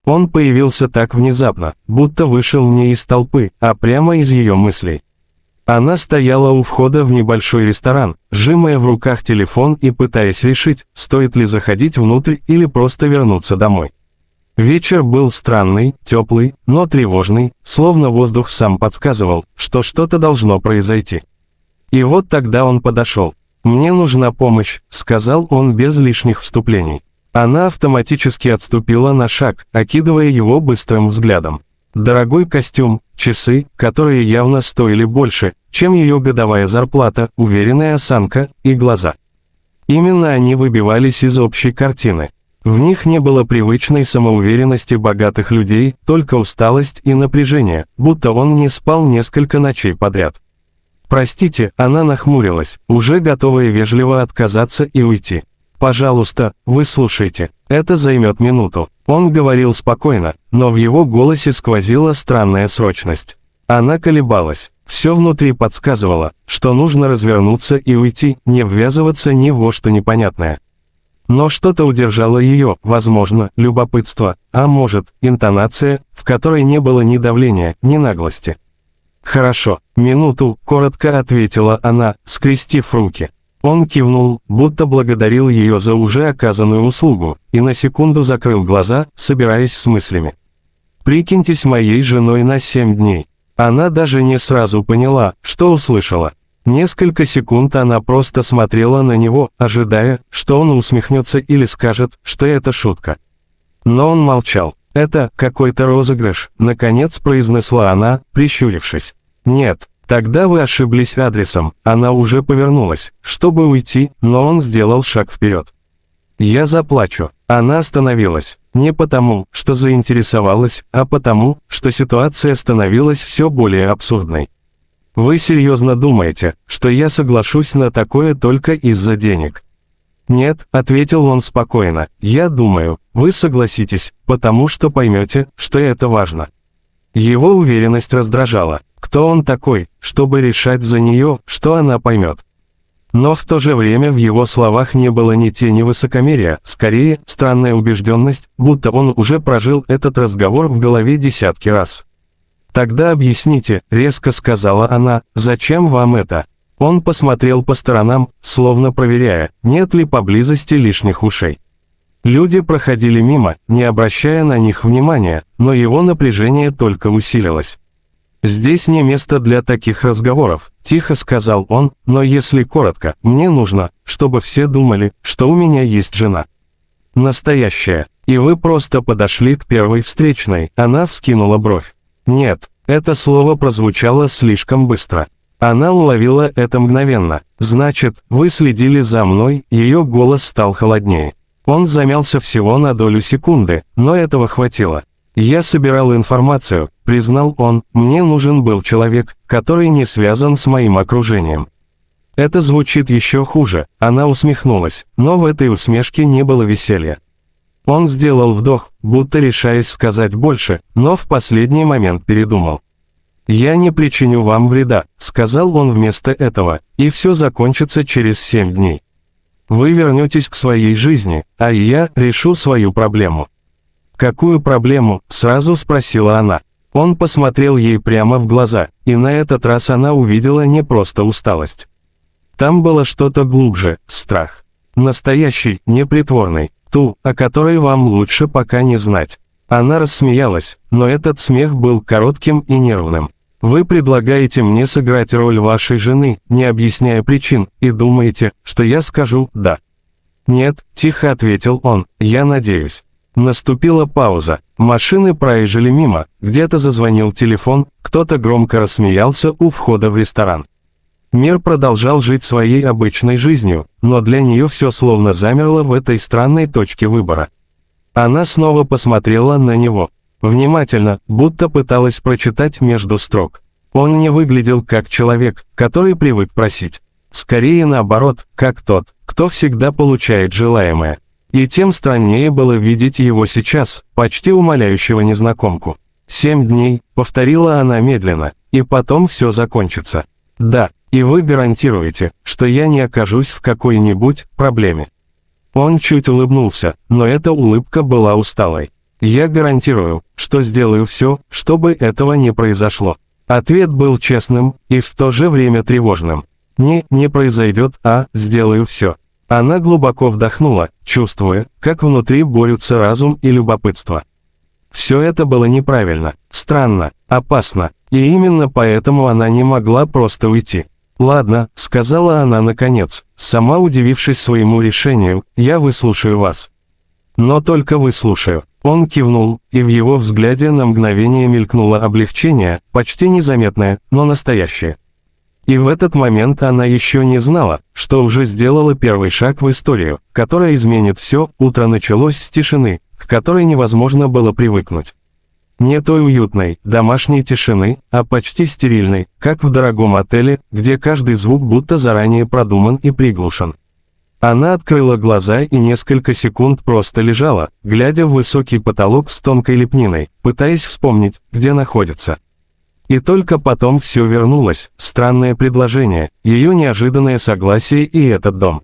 Он появился так внезапно, будто вышел не из толпы, а прямо из ее мыслей. Она стояла у входа в небольшой ресторан, сжимая в руках телефон и пытаясь решить, стоит ли заходить внутрь или просто вернуться домой. Вечер был странный, теплый, но тревожный, словно воздух сам подсказывал, что что-то должно произойти. И вот тогда он подошел. «Мне нужна помощь», — сказал он без лишних вступлений. Она автоматически отступила на шаг, окидывая его быстрым взглядом. Дорогой костюм, часы, которые явно стоили больше, чем ее годовая зарплата, уверенная осанка и глаза. Именно они выбивались из общей картины. В них не было привычной самоуверенности богатых людей, только усталость и напряжение, будто он не спал несколько ночей подряд. «Простите», она нахмурилась, уже готовая вежливо отказаться и уйти. «Пожалуйста, выслушайте, это займет минуту». Он говорил спокойно, но в его голосе сквозила странная срочность. Она колебалась, все внутри подсказывало, что нужно развернуться и уйти, не ввязываться ни во что непонятное. Но что-то удержало ее, возможно, любопытство, а может, интонация, в которой не было ни давления, ни наглости. «Хорошо, минуту», — коротко ответила она, скрестив руки. Он кивнул, будто благодарил ее за уже оказанную услугу, и на секунду закрыл глаза, собираясь с мыслями. «Прикиньтесь моей женой на 7 дней». Она даже не сразу поняла, что услышала. Несколько секунд она просто смотрела на него, ожидая, что он усмехнется или скажет, что это шутка. Но он молчал. «Это какой-то розыгрыш», — наконец произнесла она, прищурившись. «Нет, тогда вы ошиблись адресом». Она уже повернулась, чтобы уйти, но он сделал шаг вперед. «Я заплачу». Она остановилась, не потому, что заинтересовалась, а потому, что ситуация становилась все более абсурдной. «Вы серьезно думаете, что я соглашусь на такое только из-за денег?» «Нет», — ответил он спокойно, — «я думаю, вы согласитесь, потому что поймете, что это важно». Его уверенность раздражала. Кто он такой, чтобы решать за нее, что она поймет? Но в то же время в его словах не было ни тени высокомерия, скорее, странная убежденность, будто он уже прожил этот разговор в голове десятки раз. «Тогда объясните», — резко сказала она, — «зачем вам это?» Он посмотрел по сторонам, словно проверяя, нет ли поблизости лишних ушей. Люди проходили мимо, не обращая на них внимания, но его напряжение только усилилось. «Здесь не место для таких разговоров», — тихо сказал он, — «но если коротко, мне нужно, чтобы все думали, что у меня есть жена. Настоящая. И вы просто подошли к первой встречной». Она вскинула бровь. «Нет, это слово прозвучало слишком быстро». Она уловила это мгновенно. «Значит, вы следили за мной», ее голос стал холоднее. Он замялся всего на долю секунды, но этого хватило. «Я собирал информацию», — признал он, — «мне нужен был человек, который не связан с моим окружением». «Это звучит еще хуже», — она усмехнулась, но в этой усмешке не было веселья. Он сделал вдох, будто решаясь сказать больше, но в последний момент передумал. «Я не причиню вам вреда», — сказал он вместо этого, — «и все закончится через 7 дней. Вы вернетесь к своей жизни, а я решу свою проблему». «Какую проблему?» — сразу спросила она. Он посмотрел ей прямо в глаза, и на этот раз она увидела не просто усталость. Там было что-то глубже, страх. Настоящий, непритворный, ту, о которой вам лучше пока не знать. Она рассмеялась, но этот смех был коротким и нервным. «Вы предлагаете мне сыграть роль вашей жены, не объясняя причин, и думаете, что я скажу «да». «Нет», — тихо ответил он, — «я надеюсь». Наступила пауза. Машины проезжали мимо, где-то зазвонил телефон, кто-то громко рассмеялся у входа в ресторан. Мир продолжал жить своей обычной жизнью, но для нее все словно замерло в этой странной точке выбора. Она снова посмотрела на него. Внимательно, будто пыталась прочитать между строк. Он не выглядел как человек, который привык просить. Скорее наоборот, как тот, кто всегда получает желаемое. И тем страннее было видеть его сейчас, почти умоляющего незнакомку. 7 дней, повторила она медленно, и потом все закончится. Да, и вы гарантируете, что я не окажусь в какой-нибудь проблеме. Он чуть улыбнулся, но эта улыбка была усталой. Я гарантирую, что сделаю все, чтобы этого не произошло. Ответ был честным и в то же время тревожным. Не произойдет, а сделаю все. Она глубоко вдохнула, чувствуя, как внутри борются разум и любопытство. Все это было неправильно, странно, опасно, и именно поэтому она не могла просто уйти. «Ладно», — сказала она наконец, сама удивившись своему решению, «я выслушаю вас». «Но только выслушаю». Он кивнул, и в его взгляде на мгновение мелькнуло облегчение, почти незаметное, но настоящее. И в этот момент она еще не знала, что уже сделала первый шаг в историю, которая изменит все. Утро началось с тишины, к которой невозможно было привыкнуть. Не той уютной, домашней тишины, а почти стерильной, как в дорогом отеле, где каждый звук будто заранее продуман и приглушен. Она открыла глаза и несколько секунд просто лежала, глядя в высокий потолок с тонкой лепниной, пытаясь вспомнить, где находится. И только потом все вернулось, странное предложение, ее неожиданное согласие и этот дом.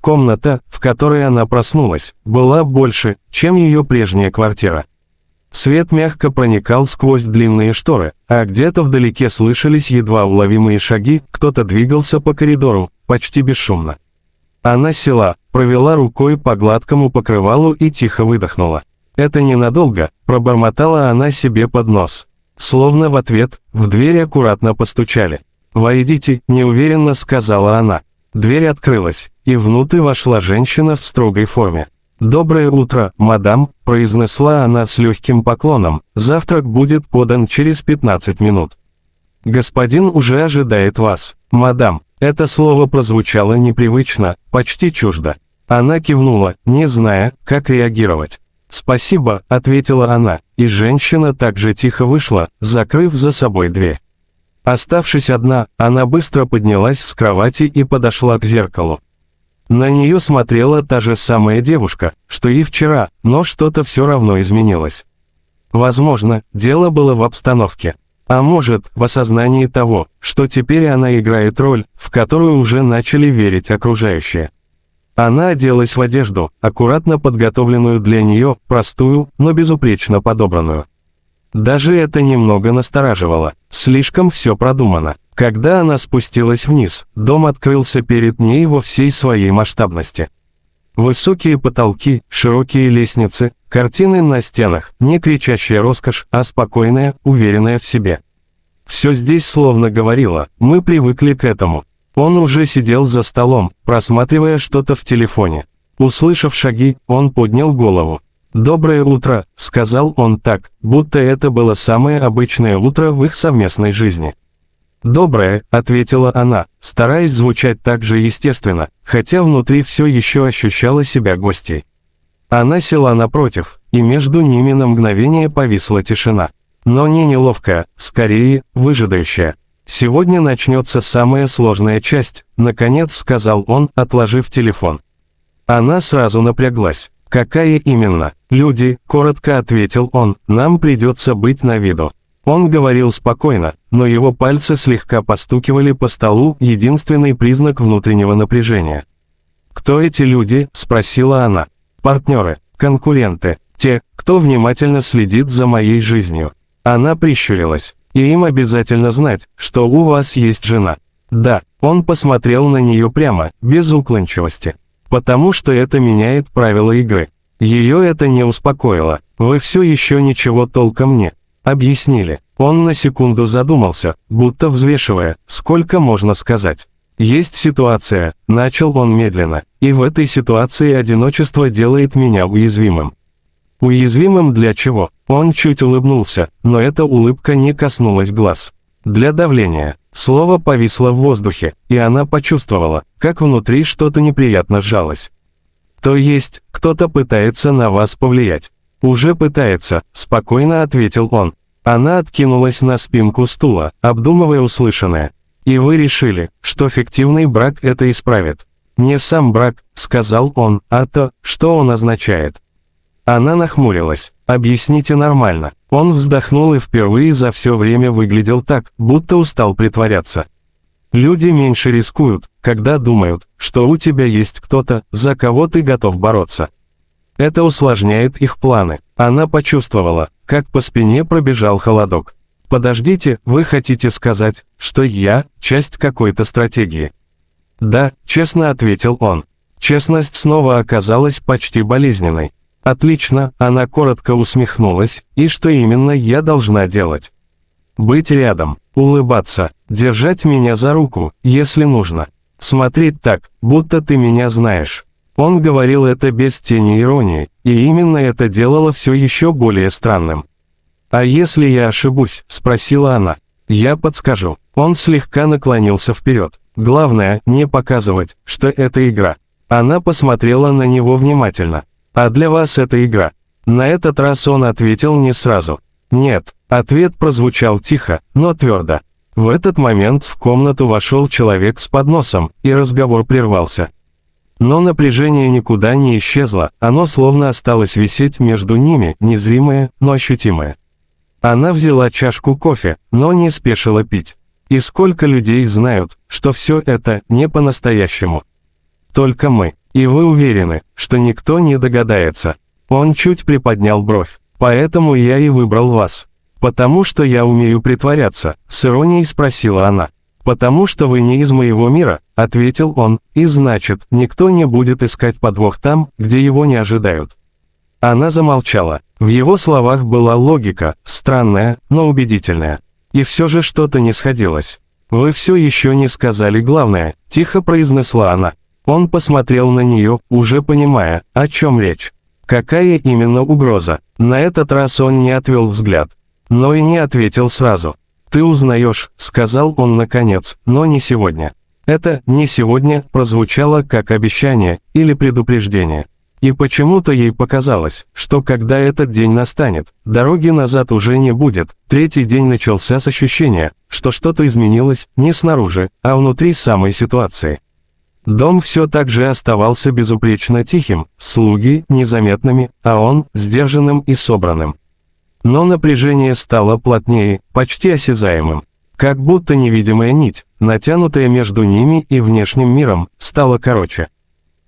Комната, в которой она проснулась, была больше, чем ее прежняя квартира. Свет мягко проникал сквозь длинные шторы, а где-то вдалеке слышались едва уловимые шаги, кто-то двигался по коридору, почти бесшумно. Она села, провела рукой по гладкому покрывалу и тихо выдохнула. «Это ненадолго», — пробормотала она себе под нос. Словно в ответ, в дверь аккуратно постучали. «Войдите», — неуверенно сказала она. Дверь открылась, и внутрь вошла женщина в строгой форме. «Доброе утро, мадам», — произнесла она с легким поклоном, «завтрак будет подан через 15 минут». «Господин уже ожидает вас, мадам». Это слово прозвучало непривычно, почти чуждо. Она кивнула, не зная, как реагировать. «Спасибо», — ответила она, и женщина также тихо вышла, закрыв за собой дверь. Оставшись одна, она быстро поднялась с кровати и подошла к зеркалу. На нее смотрела та же самая девушка, что и вчера, но что-то все равно изменилось. Возможно, дело было в обстановке. А может, в осознании того, что теперь она играет роль, в которую уже начали верить окружающие. Она оделась в одежду, аккуратно подготовленную для нее, простую, но безупречно подобранную. Даже это немного настораживало, слишком все продумано. Когда она спустилась вниз, дом открылся перед ней во всей своей масштабности. Высокие потолки, широкие лестницы, картины на стенах, не кричащая роскошь, а спокойная, уверенная в себе. Все здесь словно говорило, мы привыкли к этому. Он уже сидел за столом, просматривая что-то в телефоне. Услышав шаги, он поднял голову. «Доброе утро», — сказал он так, будто это было самое обычное утро в их совместной жизни. «Доброе», — ответила она, стараясь звучать так же естественно, хотя внутри все еще ощущала себя гостьей. Она села напротив, и между ними на мгновение повисла тишина. Но не неловкая, скорее, выжидающая. «Сегодня начнется самая сложная часть», — наконец сказал он, отложив телефон. Она сразу напряглась. «Какая именно?» «Люди», — коротко ответил он, — «нам придется быть на виду». Он говорил спокойно, но его пальцы слегка постукивали по столу, единственный признак внутреннего напряжения. «Кто эти люди?» – спросила она. «Партнеры, конкуренты, те, кто внимательно следит за моей жизнью». Она прищурилась. «И им обязательно знать, что у вас есть жена». «Да», он посмотрел на нее прямо, без уклончивости. «Потому что это меняет правила игры». Ее это не успокоило. «Вы все еще ничего толком не объяснили». Он на секунду задумался, будто взвешивая, сколько можно сказать. «Есть ситуация», — начал он медленно, «и в этой ситуации одиночество делает меня уязвимым». «Уязвимым для чего?» Он чуть улыбнулся, но эта улыбка не коснулась глаз. «Для давления». Слово повисло в воздухе, и она почувствовала, как внутри что-то неприятно сжалось. «То есть, кто-то пытается на вас повлиять?» «Уже пытается», — спокойно ответил он. Она откинулась на спинку стула, обдумывая услышанное. «И вы решили, что фиктивный брак это исправит?» «Не сам брак», — сказал он, — «а то, что он означает». Она нахмурилась. «Объясните нормально». Он вздохнул и впервые за все время выглядел так, будто устал притворяться. «Люди меньше рискуют, когда думают, что у тебя есть кто-то, за кого ты готов бороться. Это усложняет их планы. Она почувствовала, как по спине пробежал холодок. «Подождите, вы хотите сказать, что я – часть какой-то стратегии?» «Да», – честно ответил он. Честность снова оказалась почти болезненной. «Отлично», – она коротко усмехнулась, «и что именно я должна делать?» «Быть рядом, улыбаться, держать меня за руку, если нужно. Смотреть так, будто ты меня знаешь». Он говорил это без тени иронии, и именно это делало все еще более странным. «А если я ошибусь?» – спросила она. «Я подскажу». Он слегка наклонился вперед. «Главное, не показывать, что это игра». Она посмотрела на него внимательно. «А для вас это игра?» На этот раз он ответил не сразу. «Нет». Ответ прозвучал тихо, но твердо. В этот момент в комнату вошел человек с подносом, и разговор прервался. Но напряжение никуда не исчезло, оно словно осталось висеть между ними, незримое, но ощутимое. Она взяла чашку кофе, но не спешила пить. И сколько людей знают, что все это не по-настоящему? Только мы. И вы уверены, что никто не догадается? Он чуть приподнял бровь. Поэтому я и выбрал вас. Потому что я умею притворяться, с иронией спросила она. Потому что вы не из моего мира, ответил он, и значит, никто не будет искать подвох там, где его не ожидают. Она замолчала. В его словах была логика, странная, но убедительная. И все же что-то не сходилось. «Вы все еще не сказали главное», – тихо произнесла она. Он посмотрел на нее, уже понимая, о чем речь. Какая именно угроза? На этот раз он не отвел взгляд. Но и не ответил сразу. «Ты узнаешь», – сказал он наконец, – «но не сегодня». Это «не сегодня» прозвучало как обещание или предупреждение. И почему-то ей показалось, что когда этот день настанет, дороги назад уже не будет. Третий день начался с ощущения, что что-то изменилось не снаружи, а внутри самой ситуации. Дом все так же оставался безупречно тихим, слуги незаметными, а он сдержанным и собранным. Но напряжение стало плотнее, почти осязаемым. Как будто невидимая нить, натянутая между ними и внешним миром, стала короче.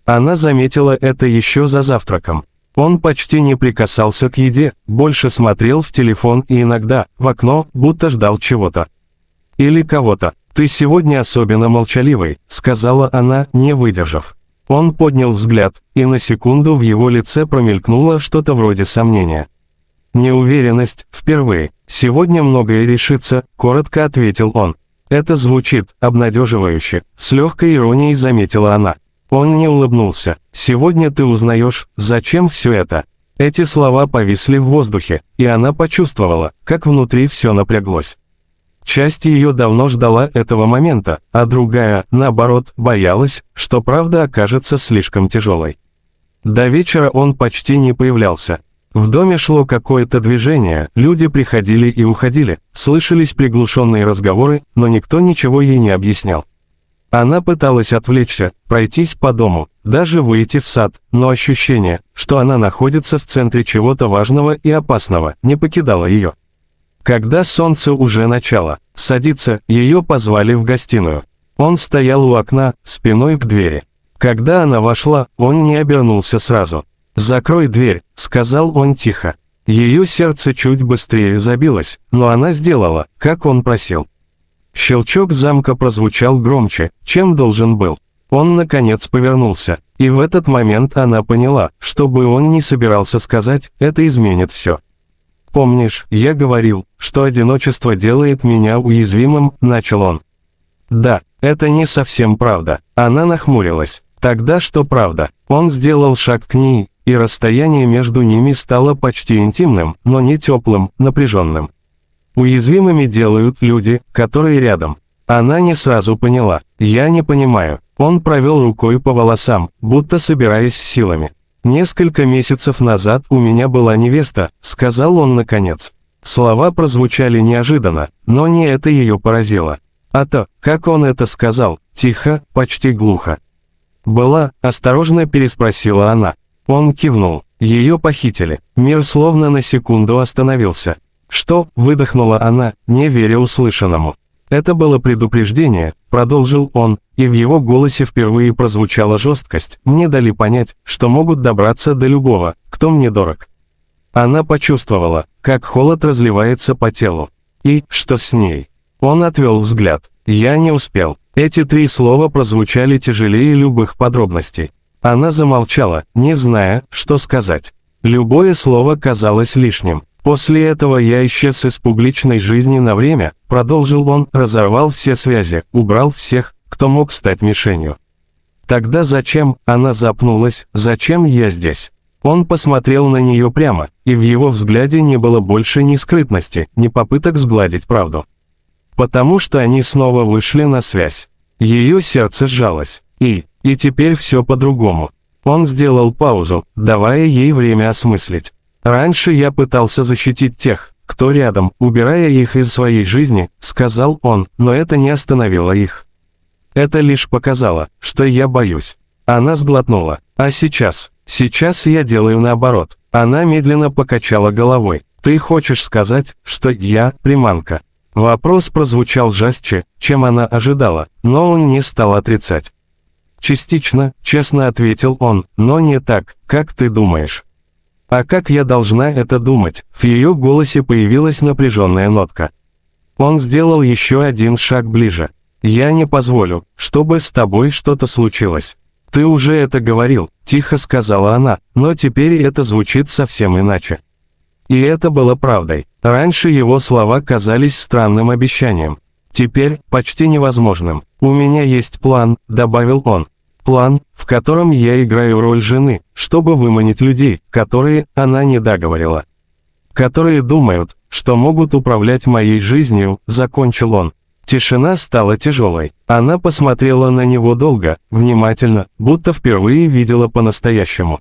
Она заметила это еще за завтраком. Он почти не прикасался к еде, больше смотрел в телефон и иногда в окно, будто ждал чего-то. Или кого-то. «Ты сегодня особенно молчаливый», — сказала она, не выдержав. Он поднял взгляд, и на секунду в его лице промелькнуло что-то вроде сомнения. «Неуверенность, впервые. Сегодня многое решится», — коротко ответил он. «Это звучит обнадеживающе», — с легкой иронией заметила она. Он не улыбнулся. «Сегодня ты узнаешь, зачем все это». Эти слова повисли в воздухе, и она почувствовала, как внутри все напряглось. Часть ее давно ждала этого момента, а другая, наоборот, боялась, что правда окажется слишком тяжелой. До вечера он почти не появлялся. В доме шло какое-то движение, люди приходили и уходили, слышались приглушенные разговоры, но никто ничего ей не объяснял. Она пыталась отвлечься, пройтись по дому, даже выйти в сад, но ощущение, что она находится в центре чего-то важного и опасного, не покидало ее. Когда солнце уже начало садиться, ее позвали в гостиную. Он стоял у окна, спиной к двери. Когда она вошла, он не обернулся сразу. «Закрой дверь», — сказал он тихо. Ее сердце чуть быстрее забилось, но она сделала, как он просил. Щелчок замка прозвучал громче, чем должен был. Он наконец повернулся, и в этот момент она поняла, что бы он ни собирался сказать, это изменит все. «Помнишь, я говорил, что одиночество делает меня уязвимым», — начал он. «Да, это не совсем правда». Она нахмурилась. «Тогда что правда?» Он сделал шаг к ней, и расстояние между ними стало почти интимным, но не теплым, напряженным. Уязвимыми делают люди, которые рядом. Она не сразу поняла. «Я не понимаю». Он провел рукой по волосам, будто собираясь с силами. «Несколько месяцев назад у меня была невеста», — сказал он наконец. Слова прозвучали неожиданно, но не это ее поразило. А то, как он это сказал, тихо, почти глухо. «Была?» — осторожно переспросила она. Он кивнул. Ее похитили. Мир словно на секунду остановился. «Что?» — выдохнула она, не веря услышанному. Это было предупреждение, продолжил он, и в его голосе впервые прозвучала жесткость, мне дали понять, что могут добраться до любого, кто мне дорог. Она почувствовала, как холод разливается по телу. И, что с ней? Он отвел взгляд. Я не успел. Эти 3 слова прозвучали тяжелее любых подробностей. Она замолчала, не зная, что сказать. Любое слово казалось лишним. После этого я исчез из публичной жизни на время, продолжил он, разорвал все связи, убрал всех, кто мог стать мишенью. Тогда зачем, она запнулась, зачем я здесь? Он посмотрел на нее прямо, и в его взгляде не было больше ни скрытности, ни попыток сгладить правду. Потому что они снова вышли на связь. Ее сердце сжалось. И теперь все по-другому. Он сделал паузу, давая ей время осмыслить. «Раньше я пытался защитить тех, кто рядом, убирая их из своей жизни», — сказал он, но это не остановило их. Это лишь показало, что я боюсь. Она сглотнула. А сейчас? Сейчас я делаю наоборот. Она медленно покачала головой. Ты хочешь сказать, что я приманка? Вопрос прозвучал жестче, чем она ожидала, но он не стал отрицать. «Частично», — честно ответил он, — «но не так, как ты думаешь». «А как я должна это думать?» В ее голосе появилась напряженная нотка. Он сделал еще один шаг ближе. «Я не позволю, чтобы с тобой что-то случилось». «Ты уже это говорил», — тихо сказала она, но теперь это звучит совсем иначе. И это было правдой. Раньше его слова казались странным обещанием. Теперь почти невозможным. «У меня есть план», — добавил он. «План, в котором я играю роль жены, чтобы выманить людей, которые, она не договорила. Которые думают, что могут управлять моей жизнью», — закончил он. Тишина стала тяжелой. Она посмотрела на него долго, внимательно, будто впервые видела по-настоящему.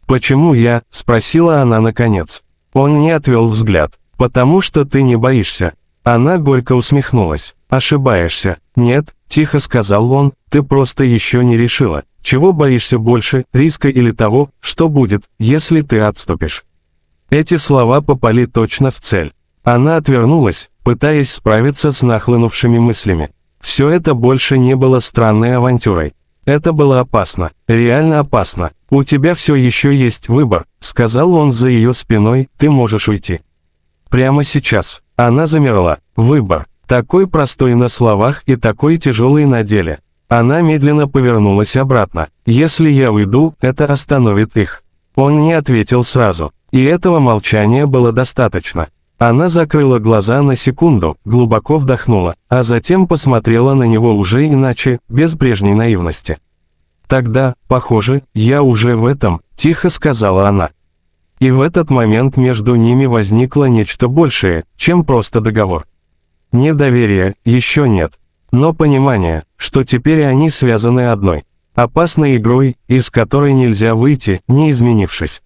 «Почему я?» — спросила она наконец. Он не отвел взгляд. «Потому что ты не боишься». Она горько усмехнулась. «Ошибаешься». «Нет», — тихо сказал он, — «ты просто еще не решила, чего боишься больше, риска или того, что будет, если ты отступишь». Эти слова попали точно в цель. Она отвернулась, пытаясь справиться с нахлынувшими мыслями. Все это больше не было странной авантюрой. Это было опасно, реально опасно. «У тебя все еще есть выбор», — сказал он за ее спиной, — «ты можешь уйти». Прямо сейчас. Она замерла. Выбор. Такой простой на словах и такой тяжелый на деле. Она медленно повернулась обратно. «Если я уйду, это остановит их». Он не ответил сразу. И этого молчания было достаточно. Она закрыла глаза на секунду, глубоко вдохнула, а затем посмотрела на него уже иначе, без прежней наивности. «Тогда, похоже, я уже в этом», — тихо сказала она. И в этот момент между ними возникло нечто большее, чем просто договор. Недоверия еще нет, но понимание, что теперь они связаны одной, опасной игрой, из которой нельзя выйти, не изменившись.